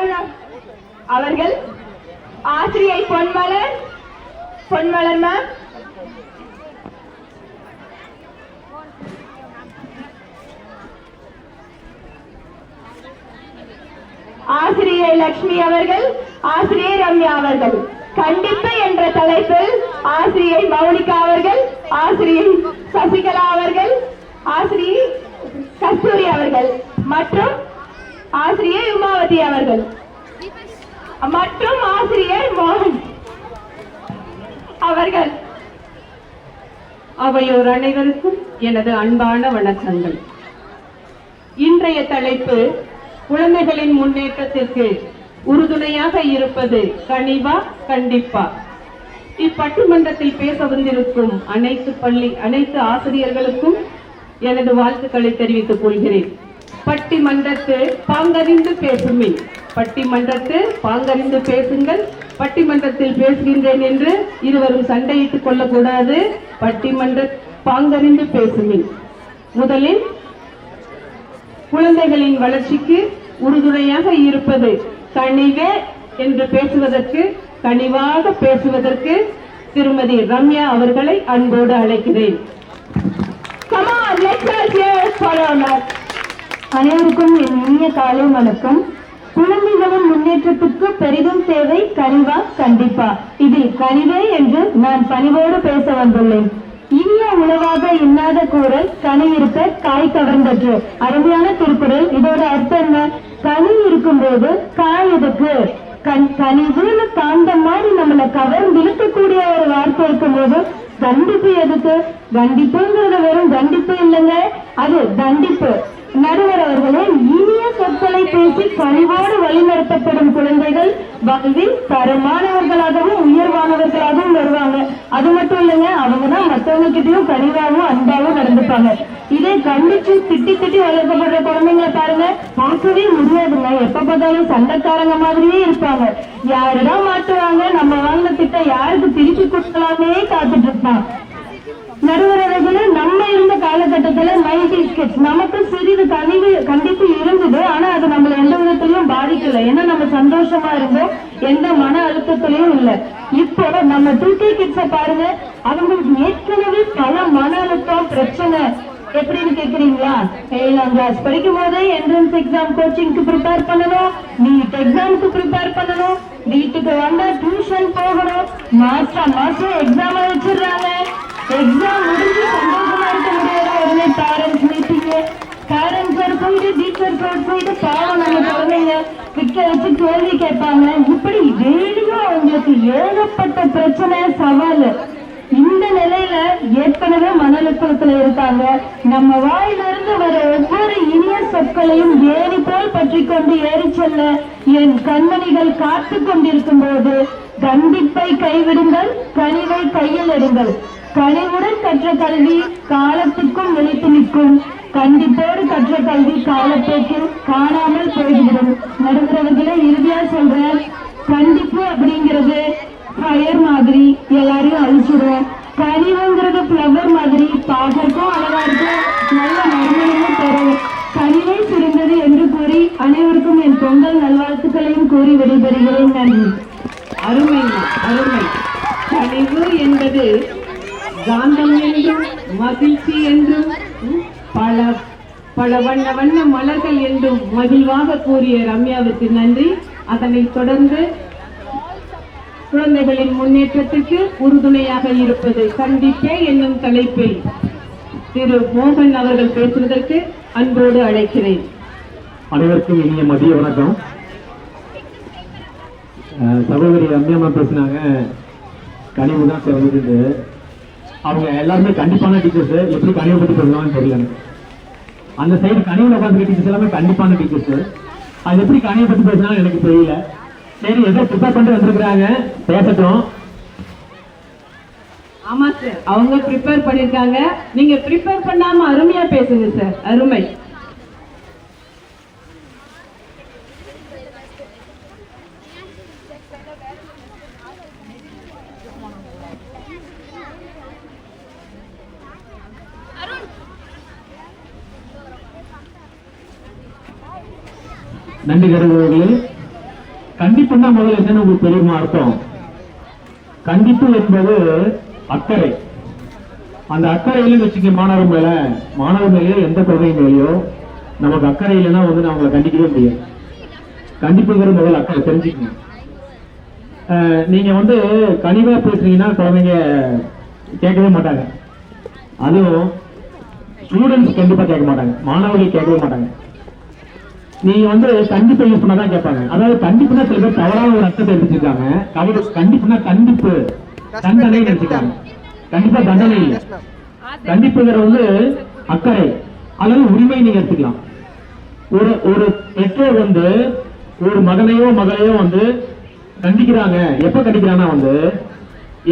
அருண் அவர்கள், ஆசிரியை பொன்மலர் மேம், ஆசிரியை லட்சுமி அவர்கள், ஆசிரியை ரம்யா அவர்கள். கண்டிப்பு என்ற தலைப்பில் ஆசிரியை மௌலிகா அவர்கள், ஆசிரியை சசிகலா அவர்கள், ஆசிரியை கஸ்தூரி அவர்கள் மற்றும் ஆசிரியை உமாவதி அவர்கள் மற்றும் ஆசிரியர் மோகன் அவர்கள். அவையோர் அனைவருக்கும் எனது அன்பான வணக்கங்கள். இன்றைய தலைப்பு குழந்தைகளின் முன்னேற்றத்திற்கு உறுதுணையாக இருப்பது கனிவா கண்டிப்பா. இப்பட்டிமன்றத்தில் பேச வந்திருக்கும் அனைத்து ஆசிரியர்களுக்கும் எனது வாழ்த்துக்களை தெரிவித்துக் கொள்கிறேன். பட்டிமன்றத்து பாங்கறிந்து பேசுமின், பட்டிமன்றத்து பாங்கறிந்து பேசுங்கள். பட்டிமன்றத்தில் பேசுகின்றேன் என்று இருவரும் சண்டையிட்டுக் கொள்ளக்கூடாது. பட்டிமன்ற பாங்கறிந்து பேசுமின். முதலில் குழந்தைகளின் வளர்ச்சிக்கு உறுதுணையாக இருப்பது கனிவே என்று பேசுவதற்கு, கனிவாக பேசுவதற்கு திருமதி ரம்யா அவர்களை அன்போடு அழைக்கிறேன். அனைவருக்கும் என் இனிய காலை வணக்கம். குழந்தைகளின் முன்னேற்றத்துக்கு பெரிதும் தேவை கனிவா கண்டிப்பா. இதில் கனிவே என்று நான் பணிவோடு பேச வந்துள்ளேன். இனிய உணவாக இன்னாத கூறல் கனியிருப்ப காய் கவர்ந்தற்று. அருமையான திருக்குறள். இதோட அர்த்தம் என்ன? கனி இருக்கும் போது காய் எதுக்கு? கனிவுன்னு காந்த மாதிரி நம்மளை கவர்ந்து இழுக்கக்கூடிய ஒரு வார்த்தை இருக்கும் போது கண்டிப்பு எதுக்கு? கண்டிப்புங்கிறது வெறும் கண்டிப்பு இல்லைங்க, அது தண்டிப்பு. நடுவர் அவர்களே, இனிய சொற்களை பேசி கனிவோடு வழிநடத்தப்படும் குழந்தைகள் வாழ்வில் தரமானவர்களாகவும் உயர்வானவர்களாகவும் வருவாங்க. அது மட்டும் இல்லைங்க, அவங்கதான் மற்றவங்க கிட்டையும் கனிவாகவும் அன்பாகவும் நடந்துப்பாங்க. இதே கண்டிச்சு திட்டி வளர்க்கப்படுற குழந்தைங்களை பாருங்க, பார்க்கவே முடியாதுங்க. எப்ப பார்த்தாலும் சண்டைக்காரங்க மாதிரியே இருப்பாங்க. யாருதான் மாட்டுவாங்க, நம்ம வாங்கின திட்டம் யாருக்கு திருப்பி கொடுக்கலாமே காத்துட்டு இருப்பான். நடுவரவர்களே, நம்ம இருந்த காலகட்டத்துல 90s kids நமக்கு சிறிது கண்டிப்பு இருந்தது. ஆனா அது நம்மள எந்த விதத்திலையும் பாதிக்கல. ஏன்னா நம்ம சந்தோஷமா இருந்தோம், எந்த மன அழுத்தத்திலையும் இல்ல. இப்போ நம்ம 2K kids பாருங்க, அவங்களுக்கு ஏற்கனவே பல மன அழுத்தம் பிரச்சனை. எப்படின்னு கேக்குறீங்களா? 7ஆம் கிளாஸ் படிக்கும் போதே என்ட்ரன்ஸ் எக்ஸாம் கோச்சிங்க்கு ப்ரிப்பேர் பண்ணணும், நீட் எக்ஸாமுக்கு ப்ரிப்பேர் பண்ணணும், வீட்டுக்கு வந்தா டியூஷன் போகணும், மாசம் எக்ஸாம் வச்சிடுறாங்க. எக்ஸாம் முடிஞ்சு சந்தோஷமா இருக்க முடியாது. உடனே பேரண்ட்ஸ் மீட்டிங், பேரண்ட்ஸ் போயிட்டு டீச்சர் போயிட்டு பாவம் நம்ம குழந்தைங்க கிட்ட வச்சு கேள்வி கேட்பாங்க. இப்படி டெய்லியும் அவங்களுக்கு ஏகப்பட்ட பிரச்சனை சவால். இந்த நிலையில ஏற்கனவே மன அழுத்தத்துல இருக்காங்க. நம்ம வாயிலிருந்து வர ஒவ்வொரு இனிய சொற்களையும் ஏறி போல் பற்றி கொண்டு ஏறி செல்ல என் கண்மணிகள் காத்து கொண்டிருக்கும் போது கண்டிப்பை கைவிடுங்கள், கனிவை கையில் எடுங்கள். கனிவுடன் கற்ற கல்வி காலத்துக்கும் நிலைத்து நிற்கும். கண்டிப்போடு கற்ற கல்வி காலப்போக்கில் காணாமல் போய்விடும். நடுகிறவர்களே, இறுதியா சொல்றேன், கண்டிப்பு அப்படிங்கிறது ஃபயர் மாதிரி எல்லாரையும் அழிச்சிடும். கனிவுங்கிறது ஃப்ளவர் மாதிரி பார்க்கறதுக்கும் அழகா இருக்கும், நல்ல நன்மையும் தரும். கனிவை சிறந்தது என்று கூறி அனைவருக்கும் என் பொங்கல் நல்வாழ்த்துக்களையும் கூறி விடைபெறுகிறேன். நன்றி. அருமை அருமை. கனிவு என்பது காந்தம் என்றும் மகிழ்ச்சி என்றும் பல வண்ண மலர்கள் என்றும் மகிழ்வாக கூறிய ரம்யாவுக்கு நன்றி. அதனைத் தொடர்ந்து குழந்தைகளின் முன்னேற்றத்திற்கு உறுதுணையாக இருப்பது கண்டிப்பே என்னும் தலைப்பில் திரு மோகன் அவர்கள் பேசுவதற்கு அன்போடு அழைக்கிறேன். அனைவருக்கும் இனிய மதிய வணக்கம். சகோதரி ரம்யா பேசினாங்க, கனிவு தான் சிறந்தது. அவங்க எல்லாருமே கண்டிப்பான டீச்சர்ஸ். எப்படி கனிவை பற்றி சொல்லலாம்னு தெரியல. அந்த சைடு கனிவுல உட்காந்து டீச்சர்ஸ் எல்லாமே கண்டிப்பான டீச்சர்ஸ். அது எப்படி கனிவை பற்றி பேசினாலும் எனக்கு தெரியல. சரி, ஏதோ ப்ரிப்பேர் பண்ணிட்டு வந்திருக்கிறாங்க, பேசட்டும். ஆமா சார், அவங்க ப்ரிப்பேர் பண்ணிருக்காங்க. நீங்க ப்ரிப்பேர் பண்ணாம அருமையா பேசுங்க சார். அருமை. நன்றி கருவர்களே. கண்டிப்புன்னா முதல்ல என்னன்னு உங்களுக்கு தெரியுமா அர்த்தம்? கண்டிப்பு என்பது அக்கறை. அந்த அக்கறை இல்லைன்னு வச்சுக்க மாணவர் மேலேயோ எந்த குழந்தை மேலேயோ நமக்கு அக்கறை இல்லைன்னா வந்து நான் அவங்களை கண்டிக்கவே முடியாது. கண்டிப்புங்கிறது முதல்ல அக்கறை தெரிஞ்சுக்கணும். நீங்க வந்து கனிவா பேசுறீங்கன்னா குழந்தைங்க கேட்கவே மாட்டாங்க. அதுவும் ஸ்டூடெண்ட்ஸ் கண்டிப்பா கேட்க மாட்டாங்க, மாணவர்கள் கேட்கவே மாட்டாங்க. நீங்க வந்து கண்டிப்பை யூஸ் பண்ணாதான் கேட்பாங்க. அதாவது கண்டிப்புனா சில பேர் தவறான ஒரு அர்த்தத்தை எடுத்துருக்காங்க. கண்டிப்புனா கண்டிப்பு தண்டனை எடுத்துக்காங்க. கண்டிப்பா தண்டனை இல்லை. கண்டிப்புங்கிற வந்து அக்கறை அல்லது உரிமை நீங்க எடுத்துக்கலாம். ஒரு பெற்றோர் வந்து ஒரு மகனையோ மகளையோ வந்து கண்டிக்கிறாங்க. எப்ப கண்டிக்கிறாங்கன்னா வந்து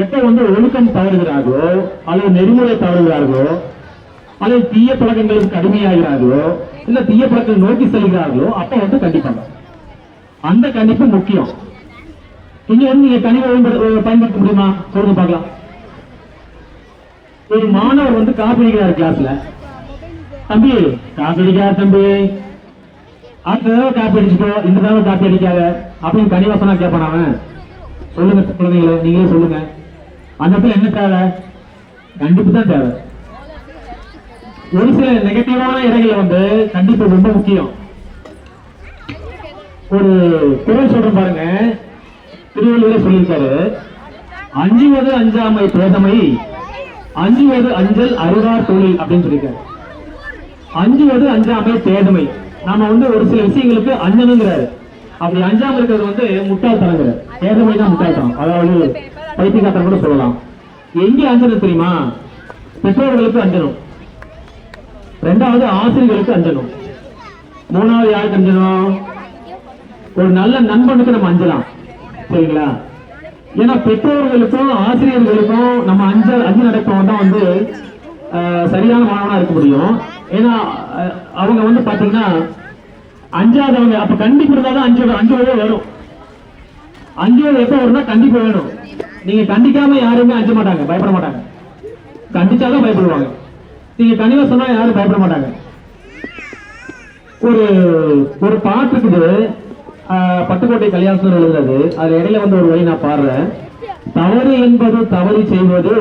எப்ப வந்து ஒழுக்கம் தவறுகிறார்களோ அல்லது நெறிமுறை தவறுகிறார்களோ அல்லது தீய பழக்கங்களுக்கு கடுமையாகிறார்களோ இல்ல தீய பழக்கம் நோக்கி செல்கிறார்களோ அப்ப வந்து கண்டிப்பாங்க. அந்த கண்டிப்பு முக்கியம். இங்க வந்து நீங்க கனிவை பயன்படுத்த முடியுமா சொல்லுங்க பார்க்கலாம். ஒரு மாணவர் வந்து காப்பி அடிக்கிறார் கிளாஸ்ல. தம்பி காப்பி அடிக்காத தம்பி, அடுத்த தடவை காப்பி அடிச்சுக்கோ, இந்த தடவை காப்பி அடிக்காத அப்படின்னு கனிவா சொன்னா கேட்பான் அவன். சொல்லுங்க குழந்தைங்களே, நீங்களே சொல்லுங்க. அந்த இடத்துல என்ன தேவை? கண்டிப்பு தான் தேவை. ஒரு சில நெகட்டிவான இடங்கள்ல வந்து கண்டிப்பு ரொம்ப முக்கியம். ஒரு குரல் சொல்றேன் பாருங்க, திருவள்ளுவரே சொல்லியிருக்காரு, அஞ்சுவது அஞ்சாமை பேதமை, அஞ்சுவது அஞ்சல் அறிவார் தொழில் அப்படின்னு சொல்லியிருக்காரு. அஞ்சுவது அஞ்சாமை பேதமை. நாம வந்து ஒரு சில விஷயங்களுக்கு அஞ்சனுங்கிறாரு. அப்படி அஞ்சாம இருக்கிறது வந்து முட்டாள்தனங்கிறார். பேதமை தான் முட்டாள்தனம், அதாவது பைத்தியக்காரன் கூட சொல்லலாம். எங்க அஞ்சனம் தெரியுமா? பெற்றோர்களுக்கு அஞ்சனம், ரெண்டாவது ஆசிரியர்களுக்கு அஞ்சனம், மூணாவது யாருக்கு அஞ்சனம்? ஒரு நல்ல நண்பனுக்கு நம்ம அஞ்சலாம். சரிங்களா? ஏன்னா பெற்றோர்களுக்கும் ஆசிரியர்களுக்கும் நம்ம அஞ்சு நடப்பவன் தான் வந்து சரியான மாணவனா இருக்க முடியும். ஏன்னா அவங்க வந்து பாத்தீங்கன்னா அஞ்சாதவங்க. அப்ப கண்டிப்பு இருந்தாதான் அஞ்சுவதே வரும். அஞ்சுவது எப்ப வரும்னா கண்டிப்பு வேணும். நீங்க கண்டிக்காம யாருமே அஞ்ச மாட்டாங்க, பயப்பட மாட்டாங்க. கண்டிச்சாதான் பயப்படுவாங்க. நீங்க கனிவா சொன்னா யாரும் பயப்பட மாட்டாங்க. ஒரு பாட்டு இருக்குது, பட்டுக்கோட்டை கல்யாணம் எழுதுறது. அது இடையில வந்து ஒரு வழி நான் பாடுறேன். தவறு என்பது தவறு செய்வது,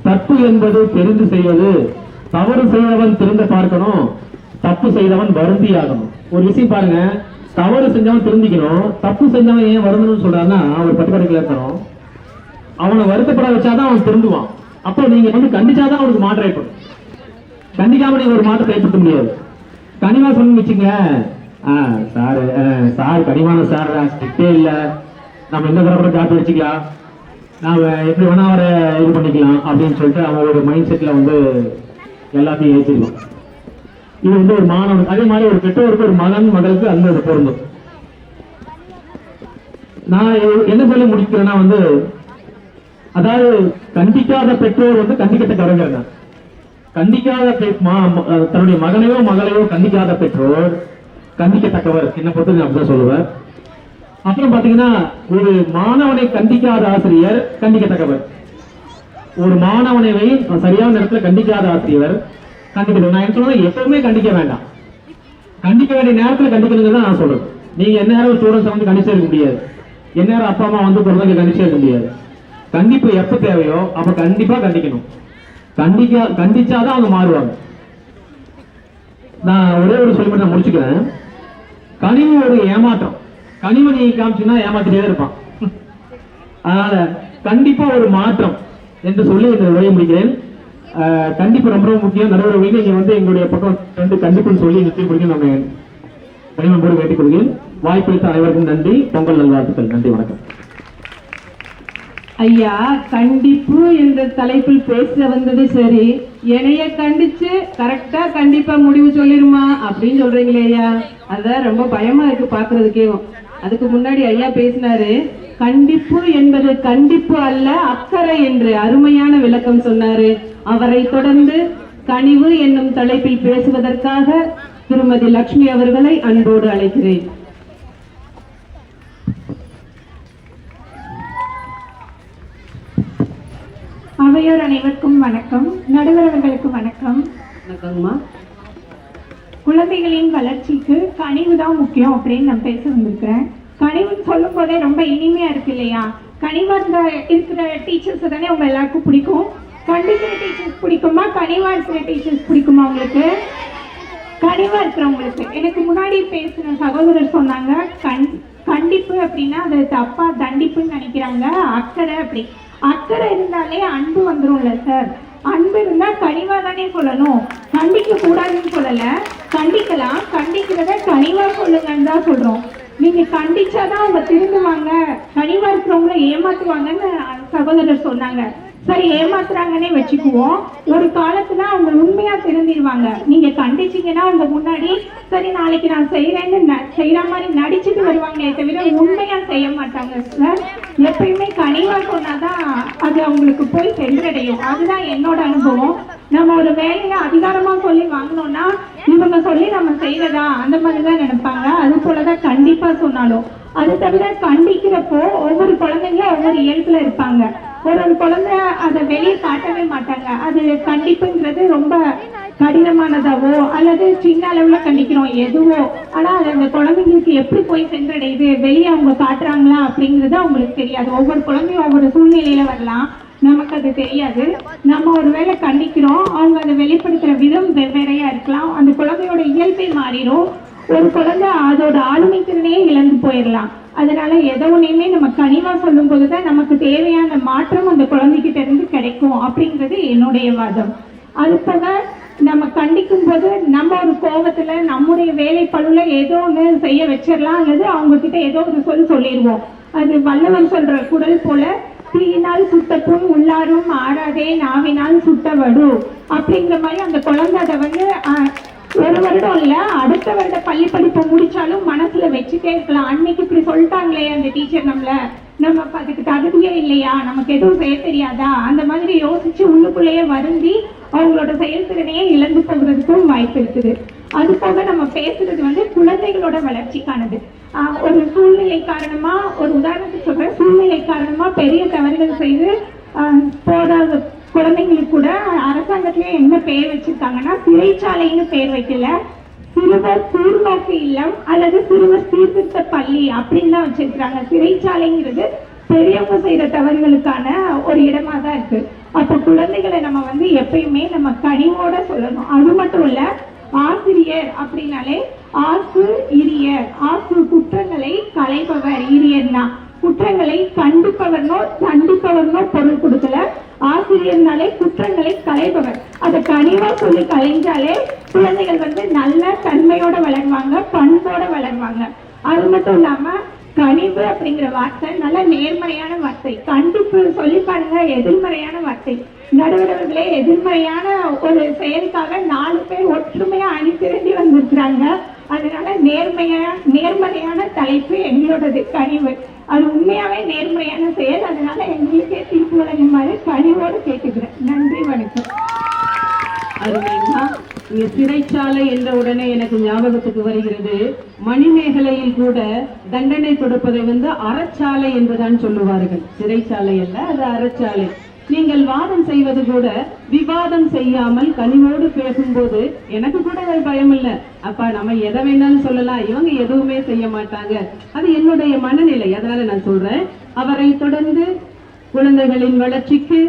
தப்பு என்பது தெரிந்து செய்வது, தவறு செய்தவன் திருந்த பார்க்கணும், தப்பு செய்தவன் வருந்தி ஆகணும். ஒரு விஷயம் பாருங்க, தவறு செஞ்சவன் திருந்திக்கணும், தப்பு செஞ்சவன் ஏன் வருந்தணும்னு சொல்றாருன்னா ஒரு பட்டுக்கோட்டை இருக்கணும். அவனை வருத்தப்பட வச்சாதான் அவன் திருந்துவான். அப்போ நீங்க வந்து கண்டிச்சாதான் அவனுக்கு மாற்றம் ஏற்படும். கண்டிக்காம நீங்க ஒரு மாற்றத்தை ஏற்படுத்த முடியாது. கனிவா சொன்னு வச்சுங்க, சார் கனிவான சார் ஸ்ட்ரிக்டே இல்ல, நம்ம எந்த தடவை கூட காப்பி வச்சுக்கலாம், நாம எப்படி வேணா அவரை இது பண்ணிக்கலாம் அப்படின்னு சொல்லிட்டு அவன் ஒரு மைண்ட் செட்ல வந்து எல்லாத்தையும் ஏற்றிருக்கோம். இது வந்து ஒரு மாணவன். அதே மாதிரி ஒரு பெற்றோருக்கு ஒரு மகன் மகளுக்கு அந்த பொருந்தும். நான் என்ன சொல்லி முடிக்கிறேன்னா வந்து, அதாவது கண்டிக்காத பெற்றோர் வந்து கண்டிக்கத்தக்கவங்க. கண்டிக்காத தன்னுடைய மகனையோ மகளையோ கண்டிக்காத பெற்றோர் கண்டிக்கத்தக்கவர். என்ன பொறுத்து நான் அப்படிதான் சொல்லுவேன். அப்புறம் பாத்தீங்கன்னா ஒரு மாணவனை கண்டிக்காத ஆசிரியர் கண்டிக்கத்தக்கவர். ஒரு மாணவனை சரியான நேரத்துல கண்டிக்காத ஆசிரியர் கண்டிக்கணும். நான் என்ன சொல்றேன், எப்பவுமே கண்டிக்க வேண்டாம். கண்டிக்க வேண்டிய நேரத்துல கண்டிக்கணுங்கிறது தான் நான் சொல்றேன். நீங்க என்ன நேரம் ஸ்டூடெண்ட்ஸ் வந்து கண்டிச்சே இருக்க முடியாது, என்ன நேரம் அப்பா அம்மா வந்து குழந்தைங்க கண்டிச்சே இருக்க முடியாது. கண்டிப்பு எப்ப தேவையோ அப்ப கண்டிப்பா கண்டிக்கணும். கண்டிச்சாதான் அவங்க மாறுவாங்க. நான் ஒரே ஒரு சொல்லி நான் முடிச்சுக்கிறேன். கனிவு ஒரு ஏமாற்றம். கனிவு நீ காமிச்சுன்னா ஏமாத்திட்டே இருப்பான். அதனால கண்டிப்பா ஒரு மாற்றம் என்று சொல்லி இந்த உரையை முடிக்கிறேன். கண்டிப்பு ரொம்ப ரொம்ப முக்கியம். நடுவர்கள் நீங்க வந்து எங்களுடைய பக்கம் வந்து கண்டிப்புன்னு சொல்லி நிறுத்தி முடிக்க நம்ம கனிமன்போடு வேண்டிக் கொள்கிறேன். வாய்ப்பளித்த அனைவருக்கும் நன்றி. பொங்கல் நல்வாழ்த்துக்கள். நன்றி, வணக்கம். ஐயா, கண்டிப்பு என்ற தலைப்பில் பேச வந்தது சரி, என்னைய கண்டிச்சு கரெக்டா கண்டிப்பா முடிவு சொல்லிருமா அப்படின்னு சொல்றீங்களே ஐயா, அதான் ரொம்ப பயமா இருக்கு பாக்குறதுக்கே. அதுக்கு முன்னாடி ஐயா பேசினாரு, கண்டிப்பு என்பது கண்டிப்பு அல்ல அக்கறை என்று அருமையான விளக்கம் சொன்னாரு. அவரை தொடர்ந்து கனிவு என்னும் தலைப்பில் பேசுவதற்காக திருமதி லட்சுமி அவர்களை அன்போடு அழைக்கிறேன். அவையோர் அனைவருக்கும் வணக்கம். நடுவர் அவர்களுக்கு வணக்கம். வணக்கம்மா. குழந்தைகளின் வளர்ச்சிக்கு கனிவு தான் முக்கியம் அப்படின்னு நான் பேச வந்திருக்கிறேன். கனிவுன்னு சொல்லும் போதே ரொம்ப இனிமையா இருக்கு இல்லையா? கனிவா இருக்கிற டீச்சர்ஸ் தானே உங்க எல்லாருக்கும் பிடிக்கும். கண்டிக்கிற டீச்சர்ஸ் பிடிக்குமா, கனிவா இருக்கிற டீச்சர்ஸ் பிடிக்குமா உங்களுக்கு? கனிவா இருக்கிறவங்களுக்கு. எனக்கு முன்னாடி பேசுன சகோதரர் சொன்னாங்க கண்டிப்பு அப்படின்னா அது தப்பா தண்டிப்புன்னு நினைக்கிறாங்க. அக்கறை அப்படி அக்கறை இருந்தாலே அன்பு வந்துரும்ல சார். அன்பு இருந்தா கனிவா தானே சொல்லணும், கண்டிக்க கூடாதுன்னு சொல்லல. கண்டிக்கலாம், கண்டிக்கிறத கனிவா சொல்லுங்கன்னு தான் சொல்றோம். நீங்க கண்டிச்சாதான் அவங்க திருந்துவாங்க, கனிவா இருக்கிறவங்கள ஏமாத்துவாங்கன்னு சகோதரர் சொன்னாங்க. சரி, ஏமாத்துறாங்கன்னே வச்சுக்குவோம். ஒரு காலத்துல அவங்க உண்மையா திருந்திடுவாங்க. நீங்க கண்டிச்சீங்கன்னா அவங்க முன்னாடி சரி நாளைக்கு நான் செய்யறேன்னு செய்யற மாதிரி நடிச்சுட்டு வருவாங்களே தவிர உண்மையா செய்ய மாட்டாங்க சார். எப்பயுமே கனிவா சொன்னாதான் அது அவங்களுக்கு போய் சென்றடையும். அதுதான் என்னோட அனுபவம். நம்ம ஒரு வேலையை அதிகாரமா சொல்லி வாங்கினோம்னா இவங்க சொல்லி நம்ம செய்யறதா அந்த மாதிரிதான் நினைப்பாங்க. அது போலதான் கண்டிப்பா சொன்னாலும். அது தவிர கண்டிக்கிறப்போ ஒவ்வொரு குழந்தைங்களும் ஒவ்வொரு இயல்புல இருப்பாங்க. ஒரு குழந்தை அதை வெளியே காட்டவே மாட்டாங்க. அது கண்டிப்புங்கிறது ரொம்ப கடினமானதாவோ அல்லது சின்ன அளவுல கண்டிக்கிறோம் எதுவோ, ஆனா அது அந்த குழந்தைங்களுக்கு எப்படி போய் சென்றடையுது, வெளியே அவங்க காட்டுறாங்களா அப்படிங்கிறது அவங்களுக்கு தெரியாது. ஒவ்வொரு குழந்தையும் ஒவ்வொரு சூழ்நிலையில வரலாம், நமக்கு அது தெரியாது. நம்ம ஒரு வேளை கண்டிக்கிறோம், அவங்க அதை வெளிப்படுத்துற விதம் வெவ்வேறையா இருக்கலாம். அந்த குழந்தையோட இயல்பை மாறிடும். ஒரு குழந்தை அதோட ஆளுமை திறனையே இழந்து போயிடலாம். அதனால எதோ ஒன்றையுமே நம்ம கனிவா சொல்லும் போதுதான் நமக்கு தேவையான மாற்றம் அந்த குழந்தைகிட்ட இருந்து கிடைக்கும் அப்படிங்கிறது என்னுடைய வாதம். அது போக நம்ம கண்டிக்கும் போது நம்ம ஒரு கோபத்துல நம்முடைய வேலை பழுல ஏதோ ஒன்று செய்ய வச்சிடலாம், அல்லது அவங்க கிட்ட ஏதோ ஒரு சொல்லிடுவோம். அது வல்லவன் சொல்ற குரல் போல தீயினால் சுட்டப்பும் உள்ளாரும் ஆறாதே நாவினால் சுட்ட வடு அப்படிங்கிற மாதிரி அந்த குழந்தை அதை வந்து ஒரு வருடம் இல்ல அடுத்த வருட பள்ளி படிப்பை முடிச்சாலும் மனசுல வச்சுட்டே இருக்கலாம். அன்னைக்கு இப்படி சொல்லிட்டாங்களே அந்த டீச்சர் நம்ம அதுக்கு தகுதியே இல்லையா, நமக்கு எதுவும் செய்ய தெரியாதா, அந்த மாதிரி யோசிச்சு உள்ளுக்குள்ளேயே வருந்தி அவங்களோட செயல்திறனையே இழந்து போகிறதுக்கும் வாய்ப்பு இருக்குது. அது போக நம்ம பேசுறது வந்து குழந்தைகளோட வளர்ச்சிக்கானது. ஒரு சூழ்நிலை காரணமா, ஒரு உதாரணத்துக்கு சொல்றேன், சூழ்நிலை காரணமா பெரிய தவறுகள் செய்து போதாத குழந்தைங்களுக்கு கூட அரசாங்கத்திலே என்ன பெயர் வச்சிருக்காங்கன்னா சிறைச்சாலைன்னு பெயர் வைக்கல, சிறுவர் கூர்நோக்கு இல்லம் அல்லது சிறுவர் சீர்திருத்த பள்ளி அப்படின்னு தான் வச்சிருக்கிறாங்க. சிறைச்சாலைங்கிறது பெரியவங்க செய்யற தவறுகளுக்கான ஒரு இடமா தான் இருக்கு. அப்ப குழந்தைகளை நம்ம வந்து எப்பயுமே நம்ம கனிவோட சொல்லணும். அது மட்டும் இல்ல, ஆசிரியர் அப்படின்னாலே ஆசு இரியர், ஆசு குற்றங்களை களைபவர், இரியர்னா குற்றங்களை கண்டிப்பவர்னோ தண்டிப்பவர்னோ பொருள் கொடுக்கல. ஆசிரியர்னாலே குற்றங்களை களைபவர். அதை கனிவா சொல்லி கலைஞ்சாலே குழந்தைகள் வந்து நல்ல தன்மையோட வளர்வாங்க, பண்போட வளர்வாங்க. அது மட்டும் இல்லாம கனிவு அப்படிங்கிற வார்த்தை நல்ல நேர்மறையான வார்த்தை. கண்டிப்பு சொல்லி பாருங்க, எதிர்மறையான வார்த்தை. நடுவர்களே எதிர்மறையான ஒரு செயலுக்காக 4 பேர் ஒற்றுமையா அணி திரண்டி வந்திருக்கிறாங்க. அதனால நேர்மறையான தலைப்பு எங்களோடது கனிவு. அது உண்மையாவே நேர்மறையான செயல். அதனால எங்களுக்கே தீர்ப்பு வழங்குமாறு கனிவோடு கேட்டுக்கிறேன். நன்றி, வணக்கம். அருமையா. இங்க சிறைச்சாலை என்ற உடனே எனக்கு ஞாபகத்துக்கு வருகிறது, மணிமேகலையில் கூட தண்டனை கொடுப்பதை வந்து அறச்சாலை என்றுதான் சொல்லுவார்கள். சிறைச்சாலை அல்ல, அது அறச்சாலை. நீங்கள் வாதம் செய்வது கூட விவாதம் செய்யாமல் கனிவோடு பேசும்போது எனக்கு கூட பயம் இல்லை. அப்பா நம்ம எதை வேணாலும் சொல்லலாம், இவங்க எதுவுமே செய்ய மாட்டாங்க, அது என்னுடைய மனநிலை. அதனால நான் சொல்றேன். அவரை தொடர்ந்து குழந்தைகளின் வளர்ச்சிக்கு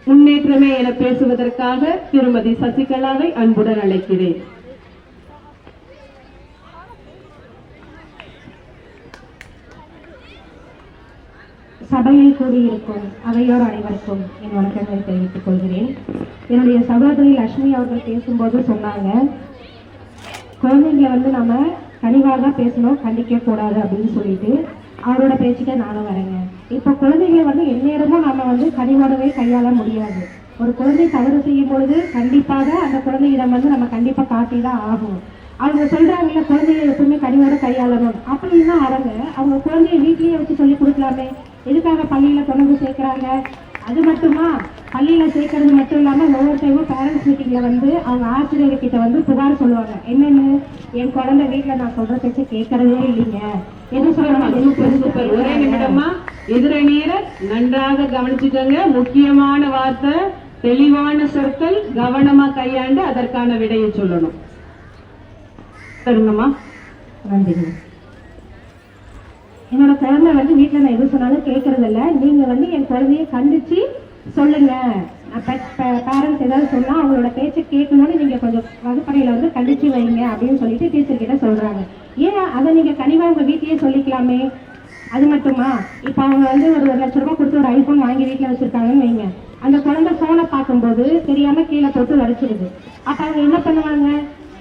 முன்னேற்றமே என பேசுவதற்காக திருமதி சசிகலாவை அன்புடன் அழைக்கிறேன். சபையில் கூடியிருக்கும் அவையோர் அனைவருக்கும் என் வணக்கங்களை தெரிவித்துக் கொள்கிறேன். என்னுடைய சகோதரி லட்சுமி அவர்கள் பேசும்போது சொன்னாங்க, குழந்தைங்களை வந்து நம்ம கனிவாக பேசணும், கண்டிக்க கூடாது அப்படின்னு சொல்லிட்டு அவரோட பேச்சுக்க நானும் வரேங்க. இப்போ குழந்தைகளை வந்து எந்நேரமும் நம்ம வந்து கனிவோடவே கையாள முடியாது. ஒரு குழந்தை தவறு செய்யும் பொழுது கண்டிப்பாக அந்த குழந்தையிடம் வந்து நம்ம கண்டிப்பாக காட்டி தான் ஆகும். அவங்க சொல்றாங்கல்ல குழந்தைகளை எப்பவுமே கனிவோட கையாளணும் அப்படின்னா அவங்க குழந்தைய வீட்லயே வச்சு சொல்லி கொடுக்கலாமே, எதுக்காக பள்ளியில கொண்டு சேர்க்கிறாங்க? அது மட்டுமா, பள்ளியில சேர்க்கறது மட்டும் இல்லாம ஒவ்வொரு டைமும் பேரண்ட்ஸ் மீட்டிங்ல வந்து அவங்க ஆசிரியர்கிட்ட வந்து புகார் சொல்லுவாங்க. என்னன்னு, என் குழந்தை வீட்டுல நான் சொல்ற பேச்சு கேட்கறதே இல்லைங்க, எது சொல்றாங்க. ஒரே நிமிடமா எதிரணியர் நன்றாக கவனிச்சுக்கோங்க. முக்கியமான வார்த்தை, தெளிவான சொற்கள், கவனமா கையாண்டு அதற்கான விடையை சொல்லணும். சரிங்கம்மா, நன்றிங்க. என்னோட குழந்தை வந்து வீட்டில் நான் எது சொன்னாலும் கேட்கறது இல்லை, நீங்கள் வந்து என் குழந்தைய கண்டிச்சு சொல்லுங்க, பேரண்ட்ஸ் ஏதாவது சொன்னால் அவங்களோட பேச்சை கேட்கணும்னு நீங்கள் கொஞ்சம் வகுப்பறையில் வந்து கண்டிச்சு வைங்க அப்படின்னு சொல்லிட்டு டீச்சர் கிட்ட சொல்கிறாங்க. ஏன் அதை நீங்கள் கனிவாக உங்கள் வீட்லேயே சொல்லிக்கலாமே? அது மட்டுமா, இப்போ அவங்க வந்து ஒரு 1 லட்ச ரூபாய் கொடுத்து ஒரு ஐஃபோன் வாங்கி வீட்டில் வச்சுருக்காங்கன்னு வைங்க, அந்த குழந்தை ஃபோனை பார்க்கும்போது தெரியாமல் கீழே போட்டு உடைச்சிடுது. அப்போ அவங்க என்ன பண்ணுவாங்க?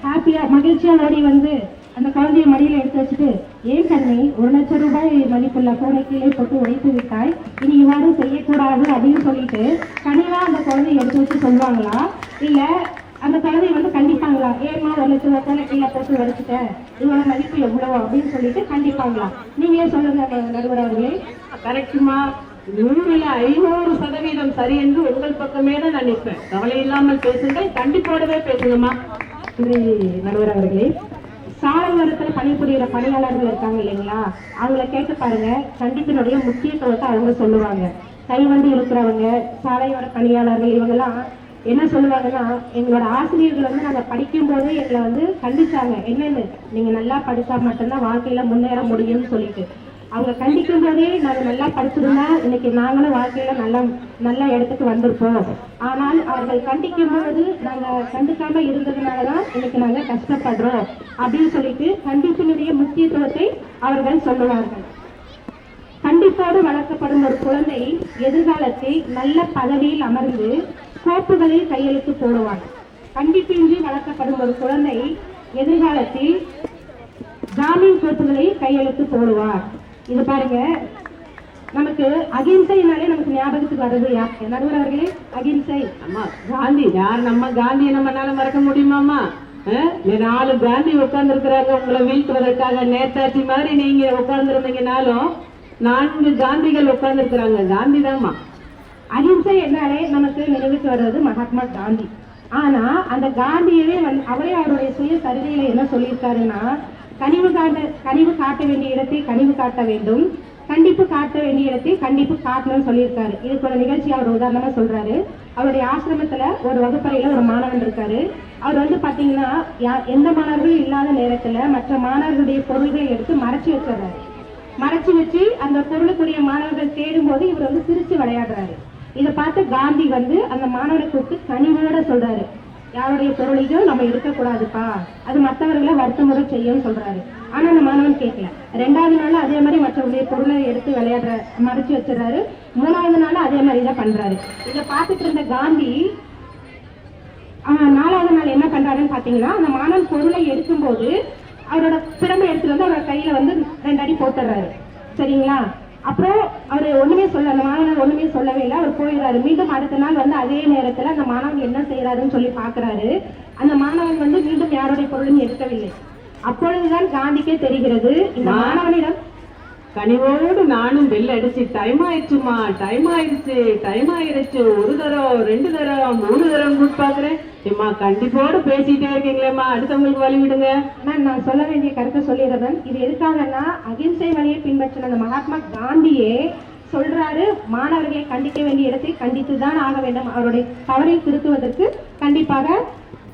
ஹாப்பியாக மகிழ்ச்சியாக ஓடி வந்து அந்த குழந்தைய மடியில் எடுத்து வச்சுட்டு, ஏன் கண்ணை 1 லட்சம் ரூபாய் மதிப்புள்ள ஃபோனை கீழே போட்டு உடைத்து விட்டாய், இனி இவ்வாறு செய்யக்கூடாது அப்படின்னு சொல்லிட்டு கனிவாக அந்த குழந்தைய எடுத்து வச்சு சொல்லுவாங்களா, இல்லை அந்த குழந்தைய வந்து கண்டிப்பாங்களா? ஏமா 1 லட்சம் ரூபாய் ஃபோனை கீழே போட்டு உடைச்சிட்டேன், இதோட மதிப்பு எவ்வளோ அப்படின்னு சொல்லிட்டு கண்டிப்பாங்களா? நீங்களே சொல்லுங்க நடுவர் அவர்களே. கரெக்டுமா, 100ல் 500% சரி என்று உங்கள் பக்கமே தான் நான் நிற்பேன். கவலை இல்லாமல் பேசுங்கள், கண்டிப்போடவே பேசுங்கம்மா. நடுவர் அவர்களே, சாலை ஓரத்தில் பணிபுரிகிற பணியாளர்கள் இருக்காங்க இல்லைங்களா, அவங்கள கேட்டு பாருங்க, கண்டிப்பினுடைய முக்கியத்துவத்தை அவங்க சொல்லுவாங்க. கைவண்டி இருக்கிறவங்க, சாலையோர பணியாளர்கள், இவங்கெல்லாம் என்ன சொல்லுவாங்கன்னா, எங்களோட ஆசிரியர்கள் வந்து நாங்கள் படிக்கும்போது எங்களை வந்து கண்டிச்சாங்க, என்னன்னு நீங்கள் நல்லா படித்தா மட்டும்தான் வாழ்க்கையில் முன்னேற முடியும்னு சொல்லிட்டு. அவங்க கண்டிக்கும் போதே நாங்கள் நல்லா படிச்சிருந்தா இன்னைக்கு நாங்களும் வாழ்க்கையில நல்ல இடத்துக்கு வந்திருப்போம். ஆனால் அவர்கள் கண்டிக்கும் போது நாங்கள் கண்டுக்காம இருந்ததுனாலதான் இன்னைக்கு நாங்கள் கஷ்டப்படுறோம் அப்படின்னு சொல்லிட்டு கண்டிப்பினுடைய முக்கியத்துவத்தை அவர்கள் சொல்லுவார்கள். கண்டிப்போடு வளர்க்கப்படும் ஒரு குழந்தை எதிர்காலத்தில் நல்ல பதவியில் அமர்ந்து கோப்புகளில் கையெழுத்து போடுவார். கண்டிப்பின்றி வளர்க்கப்படும் ஒரு குழந்தை எதிர்காலத்தில் ஜாமீன் கோப்புகளில் கையெழுத்து போடுவார். இது பாருங்க, நமக்கு அகிம்சைனாலே நமக்கு ஞாபகத்துக்கு வர்றது யார்? நடுவர் அவர்களே, அகிம்சை. அம்மா காந்தி யார்? நம்ம காந்தியை நம்மளால மறக்க முடியுமாம்மா? 4 காந்தி உட்கார்ந்து இருக்கிறாங்க உங்களை வீழ்த்துவதற்காக. நேதாஜி மாதிரி நீங்க உட்கார்ந்துருந்தீங்கனாலும் 4 காந்திகள் உட்கார்ந்து இருக்கிறாங்க. காந்தி தான்மா. அகிம்சை என்றாலே நமக்கு நினைவுக்கு வர்றது மகாத்மா காந்தி. ஆனா அந்த காந்தியவே அவரே அவருடைய சுய சரிதையில என்ன சொல்லியிருக்காருன்னா, கனிவு காட்ட வேண்டிய இடத்தை கனிவு காட்ட வேண்டும், கண்டிப்பு காட்ட வேண்டிய இடத்தை கண்டிப்பு காட்டணும்னு சொல்லியிருக்காரு. இதுக்கு ஒரு நிகழ்ச்சி அவர் உதாரணமா சொல்றாரு. அவருடைய ஆசிரமத்துல ஒரு வகுப்பறையில ஒரு மாணவன் இருக்காரு. அவர் வந்து பாத்தீங்கன்னா எந்த மாணவர்களும் இல்லாத நேரத்துல மற்ற மாணவர்களுடைய பொருள்களை எடுத்து மறைச்சு வச்சிடறாரு. மறைச்சு வச்சு அந்த பொருளுக்குரிய மாணவர்கள் தேடும் போது இவர் வந்து சிரிச்சு விளையாடுறாரு. இதை பார்த்து காந்தி வந்து அந்த மாணவரை கூப்பிட்டு கனிவோட சொல்றாரு, யாருடைய பொருளையும் நம்ம இருக்கக்கூடாதுப்பா, அது மற்றவர்களை வருத்தமுறை செய்யும் சொல்றாரு. ஆனா அந்த மாணவன் கேட்கல. 2வது நாள் அதே மாதிரி மற்றவருடைய பொருளை எடுத்து விளையாடுற மறைச்சு வச்சிடறாரு. 3வது நாள் அதே மாதிரி தான் பண்றாரு. இதை பார்த்துட்டு இருந்த காந்தி 4வது நாள் என்ன பண்றாருன்னு பாத்தீங்கன்னா, அந்த மாணவன் பொருளை எடுக்கும்போது அவரோட பிறமை எடுத்துட்டு வந்து அவரோட கையில வந்து 2 அடி போட்டுறாரு. சரிங்களா? அப்புறம் அவர் ஒண்ணுமே அந்த மாணவன் ஒண்ணுமே சொல்லவே இல்லை. அவர் போயிடுறாரு. மீண்டும் அடுத்த நாள் வந்து அதே நேரத்துல அந்த மாணவன் என்ன செய்யறாருன்னு சொல்லி பாக்குறாரு. அந்த மாணவன் வந்து மீண்டும் யாருடைய பொருளும் எடுக்கவில்லை. அப்பொழுதுதான் காந்திக்கே தெரிகிறது, இந்த மாணவனிடம் கனிவோடு நானும் பெல் அடிச்சு டைம் ஆயிடுச்சுமா, டைம் ஆயிடுச்சு 1 தரம் 2 தரம் 3 தரம் கூட்டு பாக்குறேன். ஏமா கண்டிப்போடு பேசிட்டே இருக்கீங்களேம்மா, அடுத்தவங்களுக்கு வழி விடுங்க. நான் சொல்ல வேண்டிய கருத்தை சொல்லிடுறேன். இது எதுக்காகன்னா, அகிம்சை வழியை பின்பற்றின அந்த மகாத்மா காந்தியே சொல்றாரு, மாணவர்களை கண்டிக்க வேண்டிய இடத்தை கண்டித்துதான் ஆக வேண்டும், அவருடைய தவறை திருத்துவதற்கு கண்டிப்பாக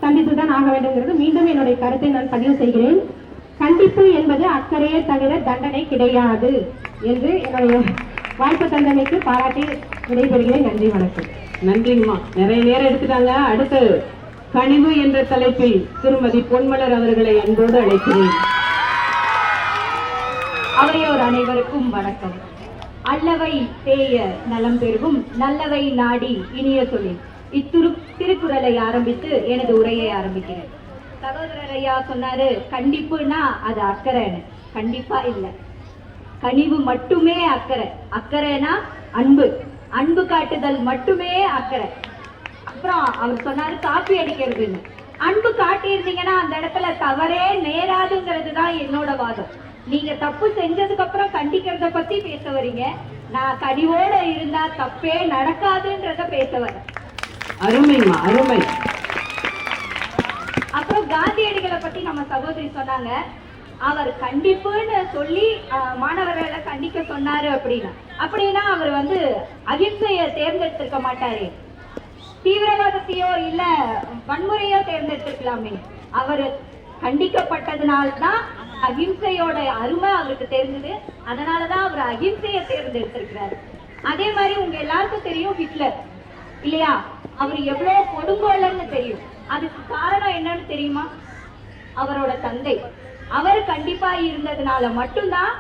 கண்டித்துதான் ஆக வேண்டும்ங்கிறது மீண்டும் என்னுடைய கருத்தை நான் பதிவு செய்கிறேன். கண்டிப்பு என்பது அக்கறையே தவிர தண்டனை கிடையாது என்று என்னுடைய வாய்ப்பு தந்தமைக்கு பாராட்டி விடைபெறுகிறேன். நன்றி, வணக்கம். நன்றிங்கம்மா, நிறைய நேரம் எடுத்துட்டாங்க. அடுத்து கனிவு என்ற தலைப்பில் திருமதி பொன்மலர் அவர்களை அன்போடு அழைக்கிறேன். அவையோர் அனைவருக்கும் வணக்கம். அல்லவை தேய நலம் பெருகும், நல்லவை நாடி இனிய தொழில். திருக்குறளை ஆரம்பித்து எனது உரையை ஆரம்பிக்கிறேன். சகோதரர் ஐயா சொன்னாரு, கண்டிப்புனா அது அக்கறைன்னு. கண்டிப்பா இல்லை, கனிவு மட்டுமே அக்கறை. அக்கறைனா அன்பு காட்டுதல் மட்டுமே அக்கறை. அப்புறம் அவர் சொன்னாரு காப்பி அடிக்கிறதுன்னு. அன்பு காட்டியிருந்தீங்கன்னா அந்த இடத்துல தவறே நேராதுங்கிறது தான் என்னோட வாதம். நீங்க தப்பு செஞ்சதுக்கு அப்புறம் கண்டிக்கிறத பத்தி பேச வரீங்க, நான் கனிவோட இருந்தா தப்பே நடக்காதுன்றத பேச வரேன். அருமைமா, அருமை. அப்புறம் காந்தியடிகளை பத்தி நம்ம சகோதரி சொன்னாங்க, அவர் கண்டிப்புன்னு சொல்லி மாணவர்களை கண்டிக்க சொன்னாரு அப்படின்னா அவர் வந்து அகிம்சையை தேர்ந்தெடுத்திருக்க மாட்டாரு, தீவிரவாதத்தையோ இல்ல வன்முறையோ தேர்ந்தெடுத்திருக்கலாமே. அவர் கண்டிக்கப்பட்டதுனால்தான் அகிம்சையோட அருமை அவருக்கு தெரிஞ்சது. அதனாலதான் அவர் அகிம்சையை தேர்ந்தெடுத்திருக்கிறாரு. அதே மாதிரி உங்க எல்லாருக்கும் தெரியும் ஹிட்லர் இல்லையா? அவர் எவ்வளவு கொடுங்கோலன்னு தெரியும். அதுக்கு காரணம் என்னன்னு தெரியுமா? அவரோட தந்தை. அவர் கண்டிப்பா இருந்ததுனால மட்டும்தான்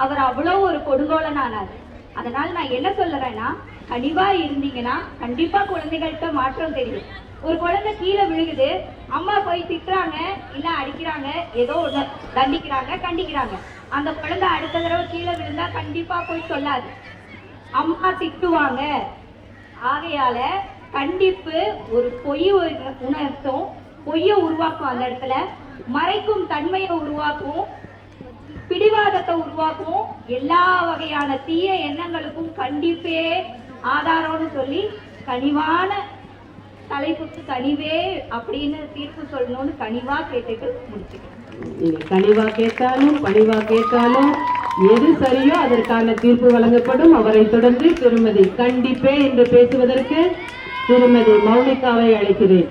அவர் அவ்வளவு ஒரு கொடுங்கோலன் ஆனார். அதனால நான் என்ன சொல்லுறேன்னா, கனிவா இருந்தீங்கன்னா கண்டிப்பா குழந்தைகள்கிட்ட மாற்றம் தெரியும். ஒரு குழந்தை கீழே விழுகுது, அம்மா போய் திட்டுறாங்க, இல்ல அடிக்கிறாங்க, ஏதோ ஒண்ணு தண்டிக்கிறாங்க, கண்டிக்கிறாங்க. அந்த குழந்தை அடுத்த தடவை கீழே விழுந்தா கண்டிப்பா போய் சொல்லாது, அம்மா திட்டுவாங்க. ஆகையால கண்டிப்பு ஒரு பொய் உணர்த்தும், பொய்யை உருவாக்கும், அந்த இடத்துல மறைக்கும் தன்மையை உருவாக்கும், பிடிவாதத்தை உருவாக்கும், எல்லா வகையான தீய எண்ணங்களுக்கும் கண்டிப்பே ஆதாரம்னு சொல்லி கனிவான தலைப்புக்கு கனிவே அப்படின்னு தீர்ப்பு சொல்லணும்னு கனிவா கேட்டுட்டு முடிச்சுக்கிறேன். நீங்க கனிவா கேட்டாலும் பணிவா கேட்டாலும் எது சரியோ அதற்கான தீர்ப்பு வழங்கப்படும். அவரை தொடர்ந்து திருமதி கண்டிப்பே என்று பேசுவதற்கு திருமதி மௌனிகாவை அழைக்கிறேன்.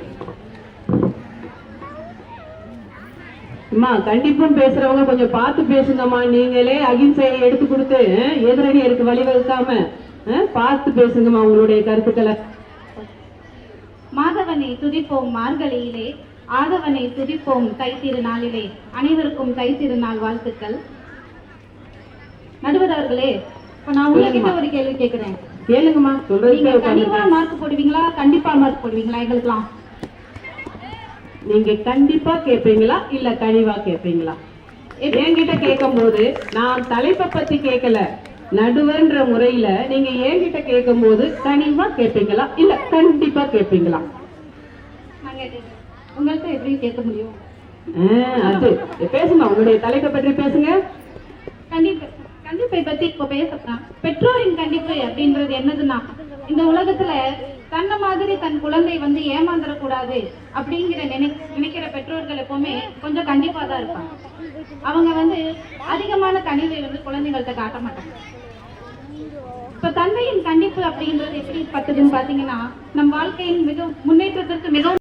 அம்மா, கண்டிப்பும் பேசுறவங்க கொஞ்சம் பார்த்து பேசுங்கம்மா. நீங்களே அகிம்சையை எடுத்து கொடுத்து எதிரணியருக்கு வழிவகுக்காம பார்த்து பேசுங்கம்மா உங்களுடைய கருத்துக்களை. மாதவனை துதிப்போம் மார்கழியிலே, ஆதவனை துதிப்போம் தைத்திருநாளிலே. அனைவருக்கும் தைத்திருநாள் வாழ்த்துக்கள். நடுவர் அவர்களே, இப்ப நான் உங்ககிட்ட ஒரு கேள்வி கேட்கிறேன். கேளுங்கம்மா. நீங்க கண்டிப்பா மார்க் போடுவீங்களா, கண்டிப்பா மார்க் போடுவீங்களா? எங்களுக்குலாம் நீங்க கண்டிப்பா கேட்பீங்களா இல்ல கனிவா கேட்பீங்களா? என்கிட்ட கேட்கும் போது நான் தலைப்பை பத்தி கேட்கல, நடுவர்ன்ற முறையில நீங்க என்கிட்ட கேட்கும் போது கனிவா கேட்பீங்களா இல்ல கண்டிப்பா கேட்பீங்களா? நாங்க உங்கள்கிட்ட எப்படி கேட்க முடியும்? அது பேசுங்க, உங்களுடைய தலைப்பை பற்றி பேசுங்க. கண்டிப்பை பத்தி இப்ப பேசலாம். பெற்றோரின் கண்டிப்பு அப்படின்றது என்னதுன்னா, இந்த உலகத்துல தன்னை மாதிரி தன் குழந்தை வந்து ஏமாந்துடக்கூடாது அப்படிங்கிற நினைக்கிற பெற்றோர்கள் எப்பவுமே கொஞ்சம் கண்டிப்பா தான் இருப்பாங்க. அவங்க வந்து அதிகமான கனிவை வந்து குழந்தைகள்கிட்ட காட்ட மாட்டாங்க. இப்ப தந்தையின் கண்டிப்பு அப்படின்றது எப்படி பட்டதுன்னு பாத்தீங்கன்னா, நம் வாழ்க்கையின் மிக முன்னேற்றத்திற்கு மிகவும்